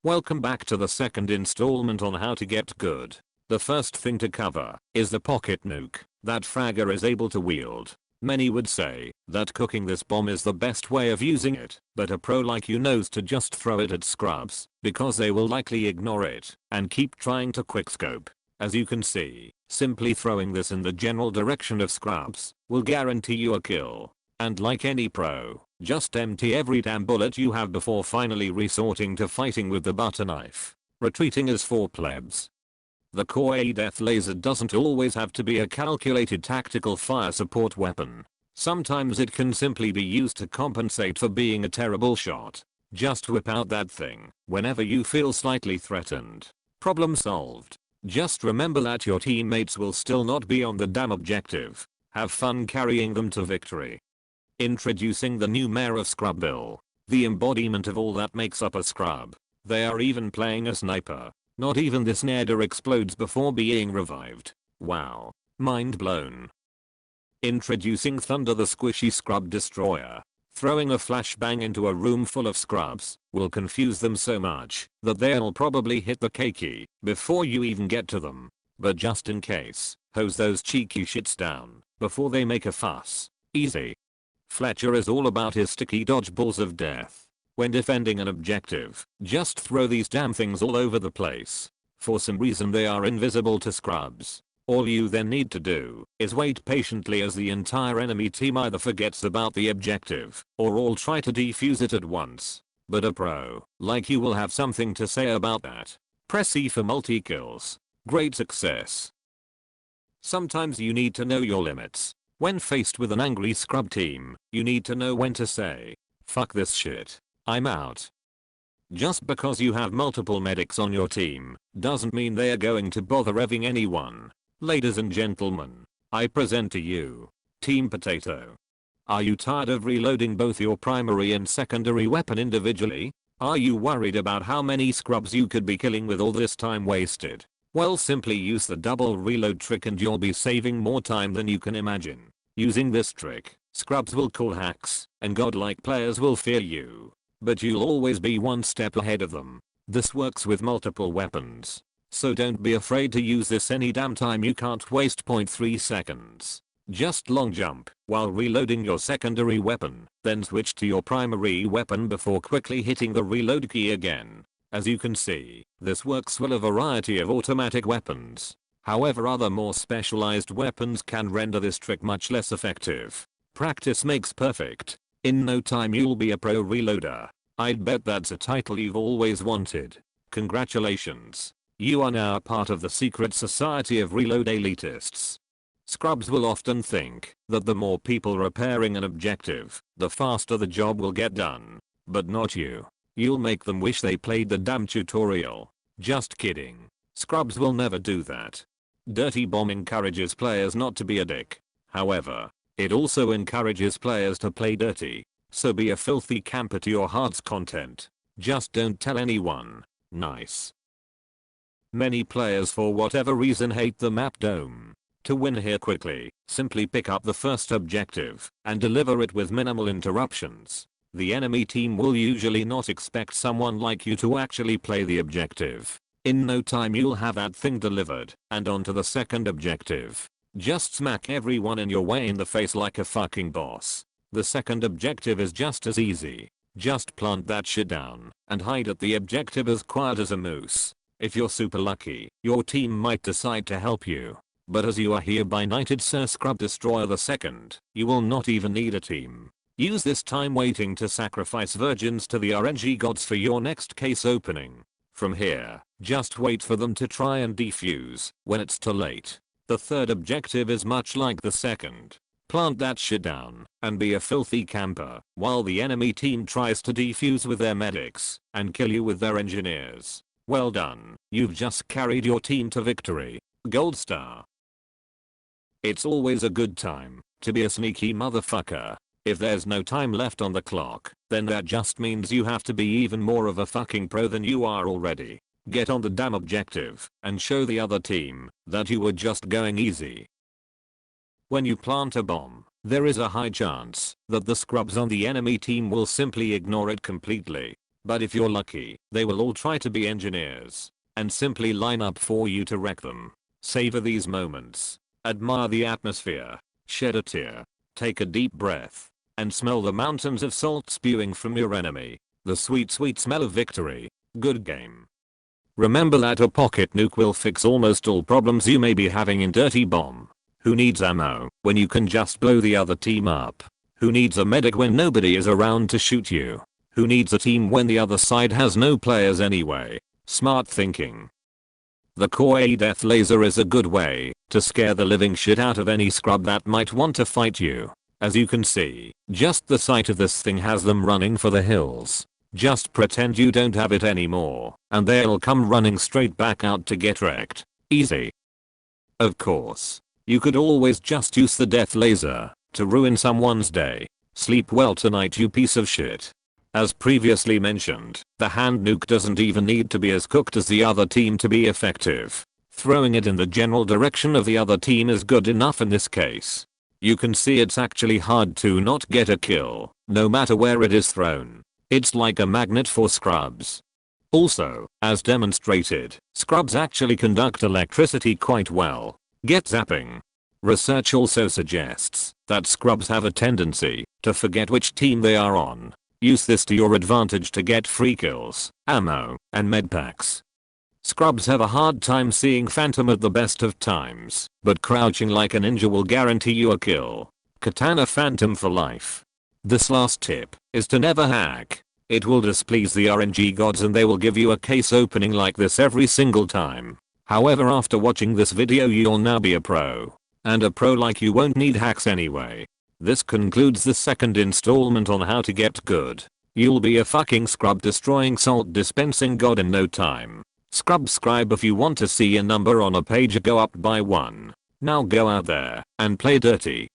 Welcome back to the second installment on how to get good. The first thing to cover is the pocket nuke that Fragger is able to wield. Many would say that cooking this bomb is the best way of using it, but a pro like you knows to just throw it at scrubs because they will likely ignore it and keep trying to quickscope. As you can see, simply throwing this in the general direction of scrubs will guarantee you a kill. And like any pro, just empty every damn bullet you have before finally resorting to fighting with the butter knife. Retreating is for plebs. The Core A death laser doesn't always have to be a calculated tactical fire support weapon. Sometimes it can simply be used to compensate for being a terrible shot. Just whip out that thing whenever you feel slightly threatened. Problem solved. Just remember that your teammates will still not be on the damn objective. Have fun carrying them to victory. Introducing the new mayor of Scrubville. The embodiment of all that makes up a scrub. They are even playing a sniper. Not even this nader explodes before being revived. Wow. Mind blown. Introducing Thunder, the squishy scrub destroyer. Throwing a flashbang into a room full of scrubs will confuse them so much that they'll probably hit the keiki before you even get to them. But just in case, hose those cheeky shits down before they make a fuss. Easy. Fletcher is all about his sticky dodgeballs of death. When defending an objective, just throw these damn things all over the place. For some reason they are invisible to scrubs. All you then need to do is wait patiently as the entire enemy team either forgets about the objective or all try to defuse it at once. But a pro like you will have something to say about that. Press E for multi-kills. Great success. Sometimes you need to know your limits. When faced with an angry scrub team, you need to know when to say, "Fuck this shit. I'm out." Just because you have multiple medics on your team doesn't mean they are going to bother revving anyone. Ladies and gentlemen, I present to you Team Potato. Are you tired of reloading both your primary and secondary weapon individually? Are you worried about how many scrubs you could be killing with all this time wasted? Well, simply use the double reload trick and you'll be saving more time than you can imagine. Using this trick, scrubs will call hacks and godlike players will fear you. But you'll always be one step ahead of them. This works with multiple weapons. So don't be afraid to use this any damn time you can't waste 0.3 seconds. Just long jump while reloading your secondary weapon, then switch to your primary weapon before quickly hitting the reload key again. As you can see, this works with a variety of automatic weapons. However, other more specialized weapons can render this trick much less effective. Practice makes perfect. In no time you'll be a pro reloader. I'd bet that's a title you've always wanted. Congratulations. You are now part of the secret society of reload elitists. Scrubs will often think that the more people repairing an objective, the faster the job will get done. But not you. You'll make them wish they played the damn tutorial. Just kidding. Scrubs will never do that. Dirty Bomb encourages players not to be a dick. However, it also encourages players to play dirty. So be a filthy camper to your heart's content. Just don't tell anyone. Nice. Many players for whatever reason hate the map dome. To win here quickly, simply pick up the first objective and deliver it with minimal interruptions. The enemy team will usually not expect someone like you to actually play the objective. In no time you'll have that thing delivered and onto the second objective. Just smack everyone in your way in the face like a fucking boss. The second objective is just as easy. Just plant that shit down and hide at the objective as quiet as a moose. If you're super lucky, your team might decide to help you. But as you are hereby knighted Sir Scrub Destroyer II, you will not even need a team. Use this time waiting to sacrifice virgins to the RNG gods for your next case opening. From here, just wait for them to try and defuse when it's too late. The third objective is much like the second. Plant that shit down and be a filthy camper while the enemy team tries to defuse with their medics and kill you with their engineers. Well done, you've just carried your team to victory. Gold star. It's always a good time to be a sneaky motherfucker. If there's no time left on the clock, then that just means you have to be even more of a fucking pro than you are already. Get on the damn objective and show the other team that you were just going easy. When you plant a bomb, there is a high chance that the scrubs on the enemy team will simply ignore it completely. But if you're lucky, they will all try to be engineers and simply line up for you to wreck them. Savor these moments. Admire the atmosphere. Shed a tear. Take a deep breath. And smell the mountains of salt spewing from your enemy. The sweet smell of victory. Good game. Remember that a pocket nuke will fix almost all problems you may be having in Dirty Bomb. Who needs ammo when you can just blow the other team up? Who needs a medic when nobody is around to shoot you? Who needs a team when the other side has no players anyway? Smart thinking. The Core A death laser is a good way to scare the living shit out of any scrub that might want to fight you. As you can see, just the sight of this thing has them running for the hills. Just pretend you don't have it anymore, and they'll come running straight back out to get wrecked. Easy. Of course, you could always just use the death laser to ruin someone's day. Sleep well tonight, you piece of shit. As previously mentioned, the hand nuke doesn't even need to be as cooked as the other team to be effective. Throwing it in the general direction of the other team is good enough in this case. You can see it's actually hard to not get a kill, no matter where it is thrown. It's like a magnet for scrubs. Also, as demonstrated, scrubs actually conduct electricity quite well. Get zapping. Research also suggests that scrubs have a tendency to forget which team they are on. Use this to your advantage to get free kills, ammo, and medpacks. Scrubs have a hard time seeing Phantom at the best of times, but crouching like a ninja will guarantee you a kill. Katana Phantom for life. This last tip is to never hack. It will displease the RNG gods and they will give you a case opening like this every single time. However, after watching this video you'll now be a pro. And a pro like you won't need hacks anyway. This concludes the second installment on how to get good. You'll be a fucking scrub destroying salt dispensing god in no time. Subscribe if you want to see a number on a page go up by 1. Now go out there and play dirty.